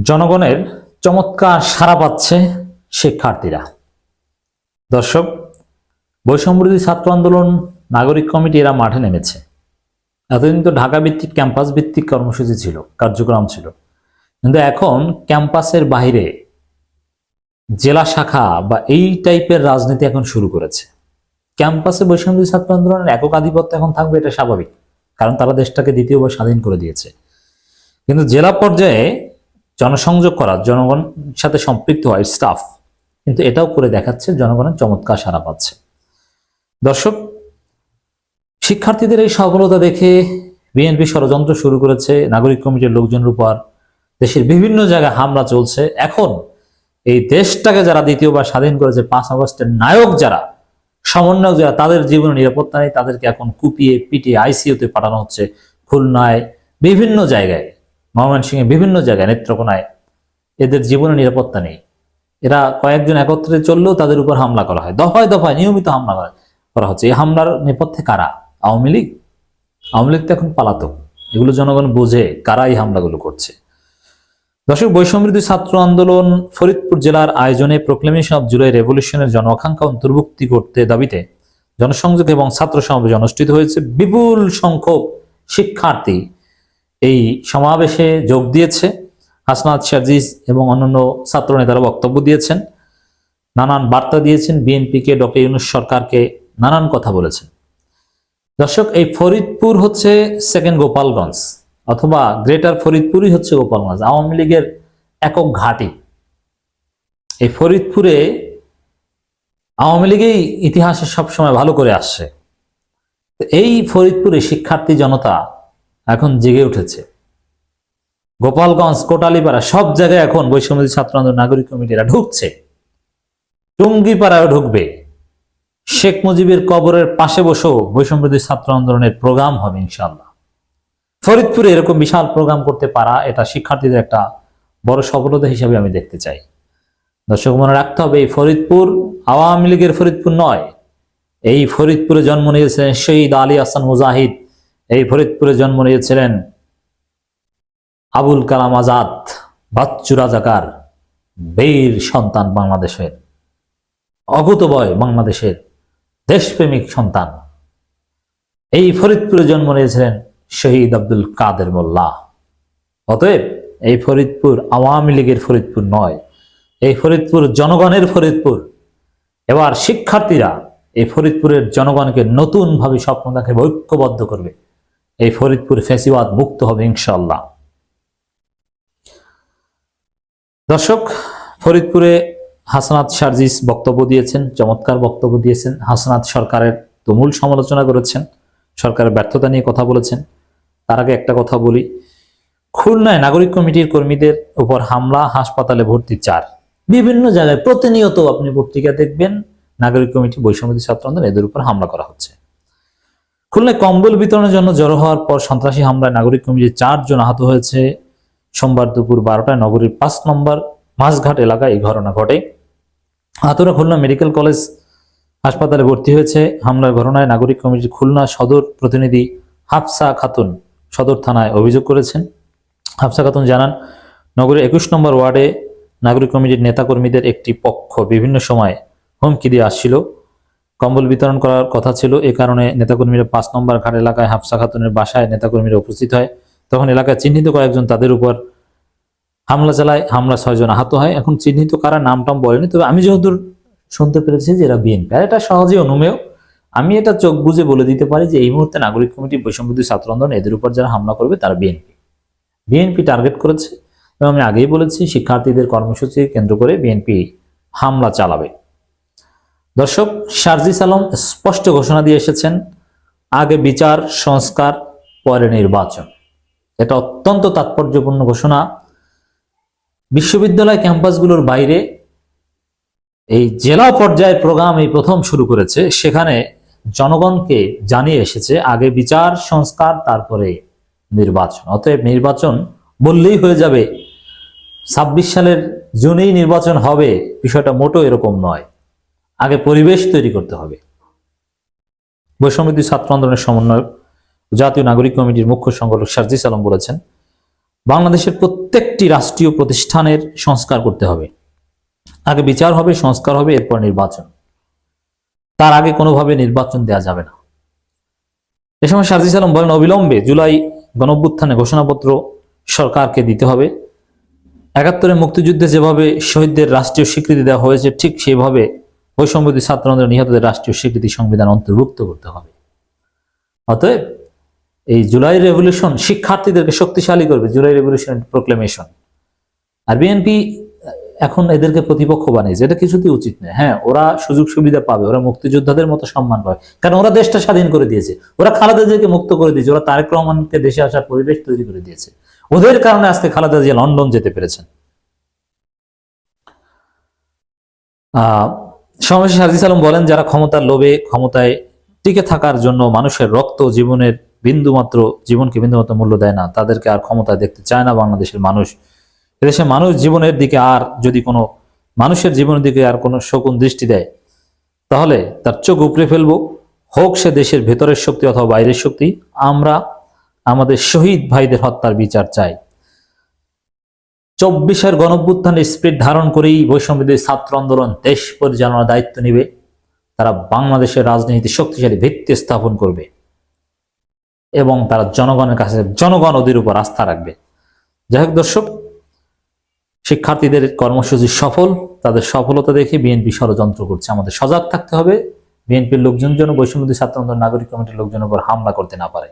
জনগণের চমৎকার সাড়া পাচ্ছে শিক্ষার্থীরা। দর্শক, বৈষম্যবিরোধী ছাত্র আন্দোলন, নাগরিক কমিটি এরা মাঠে নেমেছে। এতদিন তো ঢাকা ভিত্তিক ক্যাম্পাস ভিত্তিক কর্মসূচি ছিল, কার্যক্রম ছিল, কিন্তু এখন ক্যাম্পাসের বাইরে জেলা শাখা বা এই টাইপের রাজনীতি এখন শুরু করেছে। ক্যাম্পাসে বৈষম্যবিরোধী ছাত্র আন্দোলনের একক আধিপত্য এখন থাকবে, এটা স্বাভাবিক, কারণ তারা দেশটাকে দ্বিতীয়বার স্বাধীন করে দিয়েছে। কিন্তু জেলা পর্যায়ে জনসংযোগ করা, জনগণের সাথে সম্পৃক্ত হয় স্টাফ, কিন্তু এটাও করে দেখাচ্ছে, জনগণের চমৎকার সাড়া পাচ্ছে। দর্শক, শিক্ষার্থীদের এই সফলতা দেখে বিএনপি ষড়যন্ত্র শুরু করেছে, নাগরিক কমিটির লোকজনের উপর দেশের বিভিন্ন জায়গায় হামলা চলছে। এখন এই দেশটাকে যারা দ্বিতীয়বার স্বাধীন করেছে, 5 আগস্টের নায়ক যারা, সমন্বয়ক যারা, তাদের জীবনের নিরাপত্তা নেই, তাদেরকে এখন কুপিয়ে পিটিয়ে আইসিইউতে পাঠানো হচ্ছে। খুলনায় বিভিন্ন জায়গায়, ময়মনসিংহে বিভিন্ন জায়গায়, নেত্রকোনায় এদের জীবনের নিরাপত্তা নেই। এরা কয়েকজন একত্রে চললেও তাদের উপর হামলা করা হয়, দফায় দফায় নিয়মিত হামলা করা হচ্ছে। এই হামলার নেপথ্যে কারা? আওয়ামী লীগ। আওয়ামী লীগ তো এখন পালাতক, এগুলো জনগণ বোঝে কারা এই হামলাগুলো করছে। দর্শক, বৈষম্যবিরোধী ছাত্র আন্দোলন ফরিদপুর জেলার আয়োজনে প্রোক্লেমেশন অব জুলাই রেভলিউশনের জন আকাঙ্ক্ষা অন্তর্ভুক্তি করতে দাবিতে জনসংযোগ এবং ছাত্র সমাবেশ অনুষ্ঠিত হয়েছে। বিপুল সংখ্যক শিক্ষার্থী এই সমাবেশে যোগ দিয়েছে। হাসনাত সার্জিস এবং অন্যান্য ছাত্র নেতারা বক্তব্য দিয়েছেন, নানান বার্তা দিয়েছেন, বিএনপিকে, ডক্টর ইউনূস সরকারকে নানান কথা বলেছেন। দর্শক, এই ফরিদপুর হচ্ছে সেকেন্ড গোপালগঞ্জ, অথবা গ্রেটার ফরিদপুরই হচ্ছে গোপালগঞ্জ, আওয়ামী লীগের একক ঘাঁটি। এই ফরিদপুরে আওয়ামী লীগই ইতিহাসে সবসময় ভালো করে আসছে। এই ফরিদপুরে শিক্ষার্থী জনতা এখন জেগে উঠেছে। গোপালগঞ্জ, কোটালীপাড়া, সব জায়গায় এখন বৈষম্যবিরোধী ছাত্র আন্দোলন, নাগরিক কমিটিরা ঢুকছে। টুঙ্গিপাড়ায় ঢুকবে। শেখ মুজিবের কবরের পাশে বসেও বৈষম্যবিরোধী ছাত্র আন্দোলনের প্রোগ্রাম হবে ইনশাআল্লাহ। ফরিদপুরে এরকম বিশাল প্রোগ্রাম করতে পারা, এটা শিক্ষার্থীদের একটা বড় সফলতা হিসেবে আমি দেখতে চাই। দর্শক, মনে রাখতে হবে, এই ফরিদপুর আওয়ামী লীগের ফরিদপুর নয়। এই ফরিদপুরে জন্ম নিয়েছিলেন শহীদ আলী আহসান মুজাহিদ। এই ফরিদপুরে জন্ম নিয়েছিলেন আবুল কালাম আজাদ, বাচ্চু রাজাকার, বীর সন্তান বাংলাদেশের, অকুতোভয় বাংলাদেশের দেশপ্রেমিক সন্তান। এই ফরিদপুরে জন্ম নিয়েছিলেন শহীদ আব্দুল কাদের মোল্লা। অতএব এই ফরিদপুর আওয়ামী লীগের ফরিদপুর নয়, এই ফরিদপুর জনগণের ফরিদপুর। এবার শিক্ষার্থীরা এই ফরিদপুরের জনগণকে নতুন ভাবে স্বপ্ন দেখে ঐক্যবদ্ধ করবে। এই ফরিদপুর ফ্যাসিবাদ মুক্ত হবে ইনশাআল্লাহ। দর্শক, ফরিদপুরে হাসনাত সার্জিস বক্তব্য দিয়েছেন, চমৎকার বক্তব্য দিয়েছেন। হাসনাত সরকারের তুমুল সমালোচনা করেছেন, সরকারের ব্যর্থতা নিয়ে কথা বলেছেন। তার আগে একটা কথা বলি, খুলনায় নাগরিক কমিটির কর্মীদের উপর হামলা, হাসপাতালে ভর্তি 4। বিভিন্ন জায়গায় প্রতিনিয়ত আপনি পত্রিকা দেখবেন, নাগরিক কমিটি, বৈষম্যবিরোধী ছাত্র আন্দোলন, এদের উপর হামলা করা হচ্ছে। খুলনায় কম্বল বিতরণের জন্য জড়ো হওয়ার পর সন্ত্রাসী হামলায় নাগরিক কমিটির 4 জন আহত হয়েছে। সোমবার দুপুর 12টায় নগরীর 5 নম্বর মাঝঘাট এলাকায় এই ঘটনা ঘটে। আহতরা খুলনা মেডিকেল কলেজ হাসপাতালে ভর্তি হয়েছে। হামলার ঘটনায় নাগরিক কমিটির খুলনা সদর প্রতিনিধি হাফসা খাতুন সদর থানায় অভিযোগ করেছেন। হাফসা খাতুন জানান, নগরীর 21 নম্বর ওয়ার্ডে নাগরিক কমিটির নেতাকর্মীদের একটি পক্ষ বিভিন্ন সময় হুমকি দিয়ে আসছিল। কম্বল বিতরণ করার কথা ছিল, এ কারণে নেতাকর্মীরা 5 নম্বর ঘাট এলাকায় হাফসা খাতুনের বাসায় নেতাকর্মীরা উপস্থিত হয়। তখন এলাকায় চিহ্নিত কয়েকজন তাদের উপর হামলা চালায়। হামলা 6 জন আহত হয়। এখন চিহ্নিত কারা, নামটাম বলেনি, তবে আমি যতদূর শুনতে পেরেছি যে এরা বিএনপি। আর এটা সহজেই অনুমেয়, আমি এটা চোখ বুঝে বলে দিতে পারি যে এই মুহূর্তে নাগরিক কমিটি, বৈষম্যবিরোধী ছাত্র আন্দোলন, এদের উপর যারা হামলা করবে তারা বিএনপি টার্গেট করেছে। এবং আমি আগেই বলেছি, শিক্ষার্থীদের কর্মসূচি কেন্দ্র করে বিএনপি হামলা চালাবে। দর্শক, সার্জিস আলম স্পষ্ট ঘোষণা দিয়ে এসেছেন, আগে বিচার সংস্কার, পরে নির্বাচন। এটা অত্যন্ত তাৎপর্যপূর্ণ ঘোষণা। বিশ্ববিদ্যালয় ক্যাম্পাসগুলোর বাইরে এই জেলা পর্যায়ের প্রোগ্রাম এই প্রথম শুরু করেছে। সেখানে জনগণকে জানিয়ে এসেছে, আগে বিচার সংস্কার, তারপরে নির্বাচন। অতএব নির্বাচন বললেই হয়ে যাবে 26 সালের জুনেই নির্বাচন হবে, বিষয়টা মোটো এরকম নয়। আগে পরিবেশ তৈরি করতে হবে। বৈষম্যবিরোধী ছাত্র আন্দোলনের সমন্বয়ক, জাতীয় নাগরিক কমিটির মুখ্য সংগঠক সার্জিস আলম বলেছেন, বাংলাদেশের প্রত্যেকটি রাষ্ট্রীয় প্রতিষ্ঠানের সংস্কার করতে হবে। আগে বিচার হবে, সংস্কার হবে, এরপর নির্বাচন। তার আগে কোনোভাবে নির্বাচন দেওয়া যাবে না। এ সময় সাজিদ আলম বলেন, অবিলম্বে জুলাই গণঅভ্যুত্থানে ঘোষণাপত্র সরকারকে দিতে হবে। ৭১ মুক্তিযুদ্ধে যেভাবে শহীদদের রাষ্ট্রীয় স্বীকৃতি দেওয়া হয়েছে, ঠিক সেভাবে বৈষম্যবিরোধী ছাত্র আন্দোলনের নিহতদের রাষ্ট্রীয় স্বীকৃতি সংবিধান অন্তর্ভুক্ত করতে হবে। অতএব এই জুলাই রেভলিউশন শিক্ষার্থীদেরকে শক্তিশালী করবে, জুলাই রেভলিউশন প্রোক্লেমেশন। আর বিএনপি এখন এদেরকে প্রতিপক্ষ বানিয়েছে, এটা কিছুতেই উচিত নয়। হ্যাঁ, ওরা সুযোগ সুবিধা পাবে, ওরা মুক্তিযোদ্ধাদের মতো সম্মান পাবে, কারণ ওরা দেশটা স্বাধীন করে দিয়েছে, ওরা খালেদা জিয়াকে মুক্ত করে দিয়েছে, ওরা তারেক রহমানকে দেশে আসার পরিবেশ তৈরি করে দিয়েছে। ওদের কারণে আজকে খালেদা জিয়া লন্ডন যেতে পেরেছেন। সমাবেশে সাজিদ আলম বলেন, যারা ক্ষমতার লোভে ক্ষমতায় টিকে থাকার জন্য মানুষের রক্ত জীবনের জীবনকে বিন্দুমাত্র মূল্য দেয় না, তাদেরকে আর ক্ষমতায় দেখতে চায় না বাংলাদেশের মানুষ। এদেশে মানুষের জীবনের দিকে আর কোনো শকুন দৃষ্টি দেয়, তাহলে তার চোখ উপড়ে ফেলবো, হোক সে দেশের ভেতরের শক্তি অথবা বাইরের শক্তি। আমরা আমাদের শহীদ ভাইদের হত্যার বিচার চাই। ২৪-এর গণঅভ্যুত্থানের স্পিরিট ধারণ করেই বৈষম্যবিরোধী ছাত্র আন্দোলন দেশ পরিচালনার দায়িত্ব নিবে। তারা বাংলাদেশের রাজনীতি শক্তিশালী ভিত্তি স্থাপন করবে এবং তারা জনগণের কাছে, জনগণ ওদের উপর আস্থা রাখবে। যাই হোক দর্শক, শিক্ষার্থীদের কর্মসূচি সফল, তাদের সফলতা দেখে বিএনপি ষড়যন্ত্র করছে। আমাদের সজাগ থাকতে হবে, বিএনপির লোকজন যেন বৈষম্যবিরোধী ছাত্র আন্দোলন নাগরিক কমিটির লোকজনের উপর হামলা করতে না পারে।